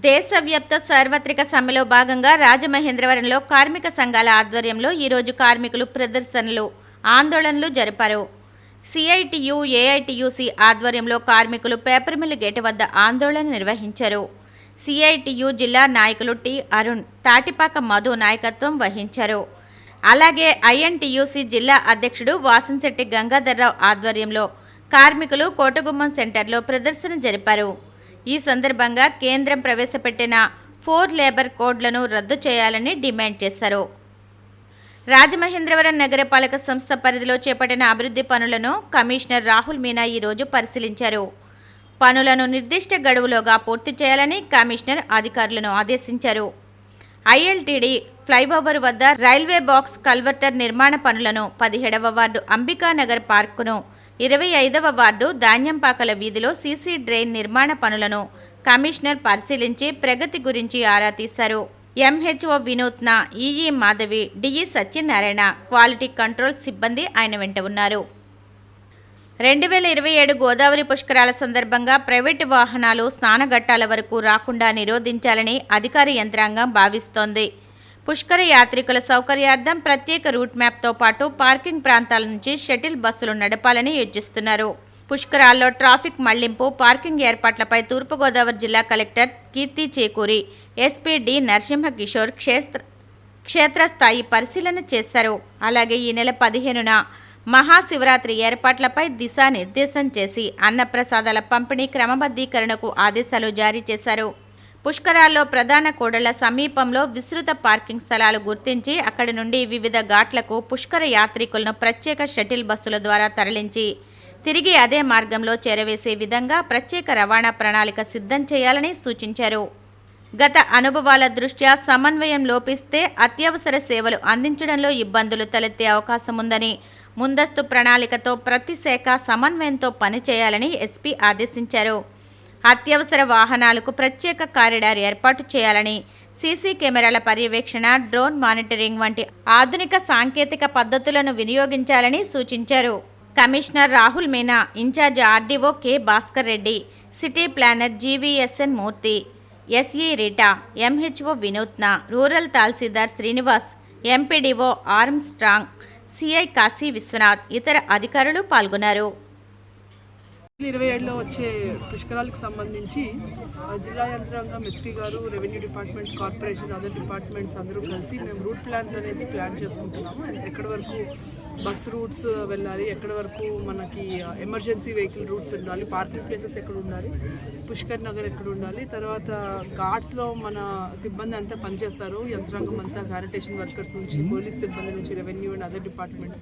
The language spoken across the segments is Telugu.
దేశవ్యాప్త సార్వత్రిక సమ్మెలో భాగంగా రాజమహేంద్రవరంలో కార్మిక సంఘాల ఆధ్వర్యంలో ఈరోజు కార్మికులు ప్రదర్శనలు, ఆందోళనలు జరిపారు. సిఐటియు, ఏఐటియుసి ఆధ్వర్యంలో కార్మికులు పేపర్ మిల్లు గేటు వద్ద ఆందోళన నిర్వహించారు. సిఐటియు జిల్లా నాయకులు టి అరుణ్, తాటిపాక మధు నాయకత్వం వహించారు. అలాగే ఐఎన్టియుసి జిల్లా అధ్యక్షుడు వాసంశెట్టి గంగాధర్రావు ఆధ్వర్యంలో కార్మికులు కోటగుమ్మం సెంటర్లో ప్రదర్శన జరిపారు. ఈ సందర్భంగా కేంద్రం ప్రవేశపెట్టిన 4 లేబర్ కోడ్లను రద్దు చేయాలని డిమాండ్ చేశారు. రాజమహేంద్రవరం నగరపాలక సంస్థ పరిధిలో చేపట్టిన అభివృద్ధి పనులను కమిషనర్ రాహుల్ మీనా ఈరోజు పరిశీలించారు. పనులను నిర్దిష్ట గడువులోగా పూర్తి చేయాలని కమిషనర్ అధికారులను ఆదేశించారు. ఐఎల్టీడీ ఫ్లైఓవర్ వద్ద రైల్వే బాక్స్ కల్వర్టర్ నిర్మాణ పనులను 17వ వార్డు అంబికానగర్ పార్కును, 25వ వార్డు ధాన్యంపాకల వీధిలో సీసీ డ్రైన్ నిర్మాణ పనులను కమిషనర్ పరిశీలించి ప్రగతి గురించి ఆరా తీశారు. ఎంహెచ్ఓ వినూత్న, EE Madhavi, DE Satyanarayana, quality control సిబ్బంది ఆయన వెంట ఉన్నారు. 2027 గోదావరి పుష్కరాల సందర్భంగా ప్రైవేటు వాహనాలు స్నానఘట్టాల వరకు రాకుండా నిరోధించాలని అధికార యంత్రాంగం భావిస్తోంది. పుష్కర యాత్రికుల సౌకర్యార్థం ప్రత్యేక రూట్ మ్యాప్తో పాటు పార్కింగ్ ప్రాంతాల నుంచి షటిల్ బస్సులు నడపాలని యోచిస్తున్నారు. పుష్కరాల్లో ట్రాఫిక్ మళ్లింపు, పార్కింగ్ ఏర్పాట్లపై తూర్పుగోదావరి జిల్లా కలెక్టర్ కీర్తి చేకూరి, ఎస్పీ డి నరసింహకిషోర్ క్షేత్రస్థాయి పరిశీలన చేశారు. అలాగే ఈ నెల 15న మహాశివరాత్రి ఏర్పాట్లపై దిశానిర్దేశం చేసి అన్నప్రసాదాల పంపిణీ క్రమబద్ధీకరణకు ఆదేశాలు జారీ చేశారు. పుష్కరాల్లో ప్రధాన కూడళ్ల సమీపంలో విస్తృత పార్కింగ్ స్థలాలు గుర్తించి అక్కడి నుండి వివిధ ఘాట్లకు పుష్కర యాత్రికులను ప్రత్యేక షటిల్ బస్సుల ద్వారా తరలించి తిరిగి అదే మార్గంలో చేరవేసే విధంగా ప్రత్యేక రవాణా ప్రణాళిక సిద్ధం చేయాలని సూచించారు. గత అనుభవాల దృష్ట్యా సమన్వయం లోపిస్తే అత్యవసర సేవలు అందించడంలో ఇబ్బందులు తలెత్తే అవకాశం ఉందని, ముందస్తు ప్రణాళికతో ప్రతి శాఖ సమన్వయంతో పనిచేయాలని ఎస్పీ ఆదేశించారు. అత్యవసర వాహనాలకు ప్రత్యేక కారిడార్ ఏర్పాటు చేయాలని, సీసీ కెమెరాల పర్యవేక్షణ, డ్రోన్ మానిటరింగ్ వంటి ఆధునిక సాంకేతిక పద్ధతులను వినియోగించాలని సూచించారు. Commissioner Rahul Meena, in charge RDO K Bhaskar Reddy, city planner GVSN Murthy, SE Rita, MHO Vinutna, rural tahsildar Srinivas, MPDO Armstrong, CI Kashi Vishwanath, ఇతర అధికారులు పాల్గొన్నారు. 2027లో వచ్చే పుష్కరాలకు సంబంధించి జిల్లా యంత్రాంగం, ఎస్పీ గారు, revenue department, corporation, other departments అందరూ కలిసి మేము రూట్ ప్లాన్స్ అనేది ప్లాన్ చేసుకుంటున్నాము. ఎక్కడి వరకు బస్ రూట్స్ వెళ్ళాలి, ఎక్కడి వరకు మనకి ఎమర్జెన్సీ వెహికల్ రూట్స్ ఉండాలి, పార్కింగ్ ప్లేసెస్ ఎక్కడ ఉండాలి, పుష్కర్ నగర్ ఎక్కడ ఉండాలి, తర్వాత ఘాట్స్లో మన సిబ్బంది అంతా పనిచేస్తారు, యంత్రాంగం అంతా శానిటేషన్ వర్కర్స్ నుంచి, పోలీస్ సిబ్బంది నుంచి, రెవెన్యూ అండ్ అదర్ డిపార్ట్మెంట్స్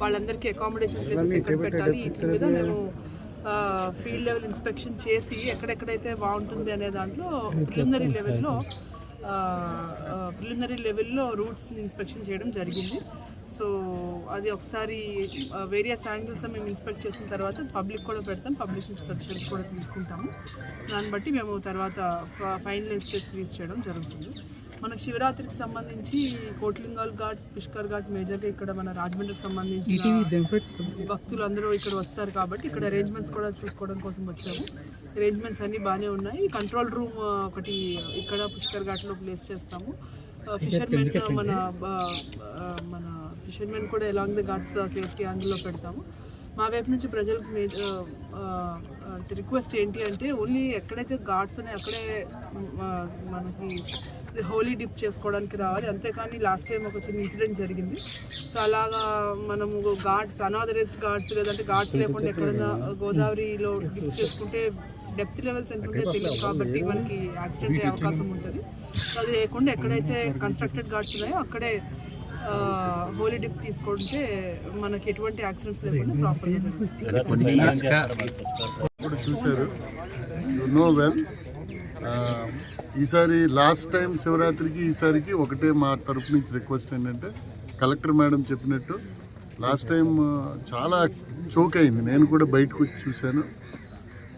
వాళ్ళందరికీ అకామిడేషన్ ప్లేసెస్ ఎక్కడ పెట్టాలి, వీటి మీద మేము ఫీల్డ్ లెవెల్ ఇన్స్పెక్షన్ చేసి ఎక్కడెక్కడైతే బాగుంటుంది అనే దాంట్లో ప్రిలిమినరీ లెవెల్లో రూట్స్ని ఇన్స్పెక్షన్ చేయడం జరిగింది. సో అది ఒకసారి వేరియస్ యాంగిల్స్ మేము ఇన్స్పెక్ట్ చేసిన తర్వాత పబ్లిక్ కూడా పెడతాం, పబ్లిక్ నుంచి సజెషన్స్ కూడా తీసుకుంటాము. దాన్ని బట్టి మేము తర్వాత ఫైనలైజ్ చేసి రిలీజ్ చేయడం జరుగుతుంది. మనకు శివరాత్రికి సంబంధించి కోట్లింగాల్ ఘాట్, పుష్కర్ ఘాట్ మేజర్గా ఇక్కడ మన రాజమండ్రికి సంబంధించి భక్తులు అందరూ ఇక్కడ వస్తారు కాబట్టి ఇక్కడ అరేంజ్మెంట్స్ కూడా చూసుకోవడం కోసం వచ్చాము. అరేంజ్మెంట్స్ అన్నీ బాగానే ఉన్నాయి. కంట్రోల్ రూమ్ ఒకటి ఇక్కడ పుష్కర్ ఘాట్లో ప్లేస్ చేస్తాము. ఫిషర్మెన్ మన ఫిషర్మెన్ కూడా ఎలాంగ్ ద ఘాట్స్ సేఫ్టీ యాంగిల్లో పెడతాము. మా వైపు నుంచి ప్రజలకు రిక్వెస్ట్ ఏంటి అంటే ఓన్లీ ఎక్కడైతే ఘాట్స్ ఉన్నాయో అక్కడే మనకి హోలీ డిప్ చేసుకోవడానికి రావాలి, అంతేకాని లాస్ట్ టైం ఒక చిన్న ఇన్సిడెంట్ జరిగింది. సో అలాగా మనము ఘాట్స్, అనాథరైజ్డ్ ఘాట్స్ లేదంటే ఘాట్స్ లేకుండా ఎక్కడైనా గోదావరిలో డిప్ చేసుకుంటే డెప్త్ లెవెల్స్ ఎంత ఉంటే తెలియదు కాబట్టి మనకి యాక్సిడెంట్ అయ్యే అవకాశం ఉంటుంది. అది లేకుండా ఎక్కడైతే కన్స్ట్రక్టెడ్ ఘాట్స్ ఉన్నాయో అక్కడే హోలీ డిప్ తీసుకుంటే మనకి ఎటువంటి యాక్సిడెంట్స్ లేకుండా ప్రాపర్గా జరుగుతుంది. చూశారు ఈసారి లాస్ట్ టైం శివరాత్రికి ఈసారికి ఒకటే మా తరఫు నుంచి రిక్వెస్ట్ ఏంటంటే, కలెక్టర్ మేడం చెప్పినట్టు లాస్ట్ టైం చాలా చోక్ అయింది. నేను కూడా బయటకు వచ్చి చూశాను.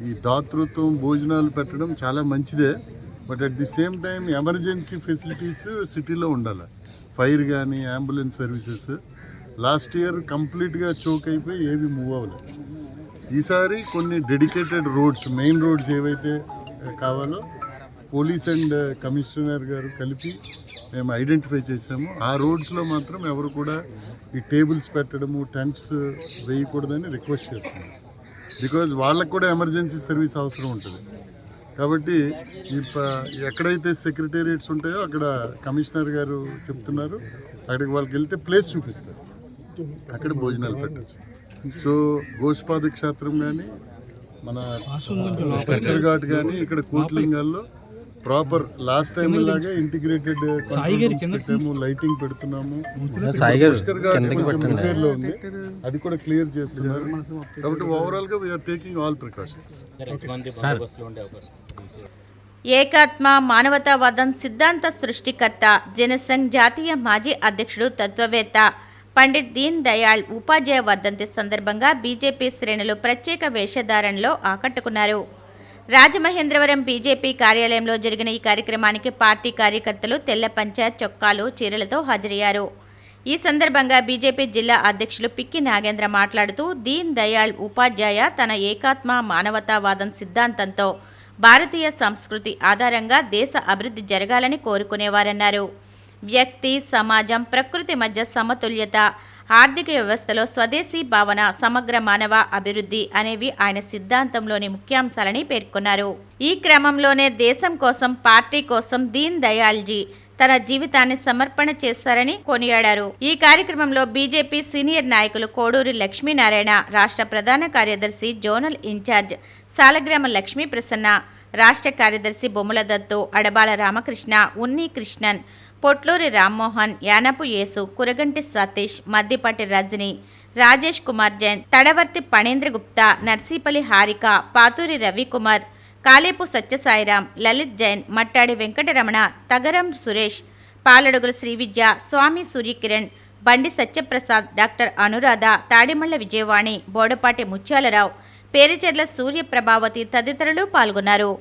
ఈ దాతృత్వం భోజనాలు పెట్టడం చాలా మంచిదే, but at the same time emergency facilities సిటీలో ఉండాలి. ఫైర్ కానీ అంబులెన్స్ సర్వీసెస్ లాస్ట్ ఇయర్ కంప్లీట్గా చోక్ అయిపోయి ఏవి మూవ్ అవ్వలేదు. ఈసారి కొన్ని డెడికేటెడ్ రోడ్స్, మెయిన్ రోడ్స్ ఏవైతే కావాలో పోలీస్ అండ్ కమిషనర్ గారు కలిపి మేము ఐడెంటిఫై చేసాము. ఆ రోడ్స్లో మాత్రం ఎవరు కూడా ఈ టేబుల్స్ పెట్టడము, టెంట్స్ వేయకూడదని రిక్వెస్ట్ చేస్తున్నాం. బికాజ్ వాళ్ళకు కూడా ఎమర్జెన్సీ సర్వీస్ అవసరం ఉంటుంది. కాబట్టి ఎక్కడైతే సెక్రటేరియట్స్ ఉంటాయో అక్కడ కమిషనర్ గారు చెప్తున్నారు, అక్కడికి వాళ్ళకి వెళ్తే ప్లేస్ చూపిస్తారు, అక్కడ భోజనాలు పెట్టచ్చు. సో గోష్పాద క్షేత్రం కానీ, మన పుష్కర్ ఘాట్ కానీ, ఇక్కడ కోట్లింగాల్లో ప్రాపర్ లాస్ట్ టైం లాగే ఇంటిగ్రేటెడ్ పెట్టాము, లైటింగ్ పెడుతున్నాము. పుష్కర్ ఘాట్ కొంచెం రిపేర్ లో ఉంది, అది కూడా క్లియర్ చేస్తున్నారు. కాబట్టి ఓవరాల్ గా వీఆర్ టేకింగ్ ఆల్ ప్రికాషన్స్. ఏకాత్మ మానవతావాదం సిద్ధాంత సృష్టికర్త, జనసంఘ్ జాతీయ మాజీ అధ్యక్షుడు, తత్వవేత్త పండిట్ దీన్ దయాళ్ ఉపాధ్యాయ వర్ధంతి సందర్భంగా బీజేపీ శ్రేణులు ప్రత్యేక వేషధారణలో ఆకట్టుకున్నారు. రాజమహేంద్రవరం బీజేపీ కార్యాలయంలో జరిగిన ఈ కార్యక్రమానికి పార్టీ కార్యకర్తలు తెల్ల పంచ చొక్కాలు, చీరలతో హాజరయ్యారు. ఈ సందర్భంగా బీజేపీ జిల్లా అధ్యక్షులు పిక్కి నాగేంద్ర మాట్లాడుతూ, దీన్ దయాళ్ ఉపాధ్యాయ తన ఏకాత్మ మానవతావాదం సిద్ధాంతంతో భారతీయ సంస్కృతి ఆధారంగా దేశ అభివృద్ధి జరగాలని కోరుకునేవారన్నారు. వ్యక్తి, సమాజం, ప్రకృతి మధ్య సమతుల్యత, ఆర్థిక వ్యవస్థలో స్వదేశీ భావన, సమగ్ర మానవ అభివృద్ధి అనేవి ఆయన సిద్ధాంతంలోని ముఖ్యాంశాలని పేర్కొన్నారు. ఈ క్రమంలోనే దేశం కోసం, పార్టీ కోసం దీన్ దయాళ్జీ తన జీవితాన్ని సమర్పణ చేశారని కొనియాడారు. ఈ కార్యక్రమంలో బీజేపీ సీనియర్ నాయకులు కోడూరి లక్ష్మీనారాయణ, రాష్ట్ర ప్రధాన కార్యదర్శి, జోనల్ ఇన్ఛార్జ్ సాలగ్రామ లక్ష్మీ ప్రసన్న, రాష్ట్ర కార్యదర్శి బొమ్మల దత్తు, అడబాల రామకృష్ణ, ఉన్ని కృష్ణన్, పొట్లూరి రామ్మోహన్, యానపు యేసు, కురగంటి సతీష్, మద్దిపాటి రజని, రాజేష్ కుమార్ జైన్, తడవర్తి పణేంద్ర గుప్తా, నర్సీపల్లి హారిక, పాతూరి రవికుమార్, కాలేపు సత్యసాయిరాం, లలిత్ జైన్, మట్టాడి వెంకటరమణ, తగరం సురేష్, పాలడుగుల శ్రీవిద్య, స్వామి సూర్యకిరణ్, బండి సత్యప్రసాద్, డాక్టర్ అనురాధ, తాడిమళ్ల విజయవాణి, బోడపాటి ముత్యాలరావు, పేరుచెర్ల సూర్యప్రభావతి తదితరులు పాల్గొన్నారు.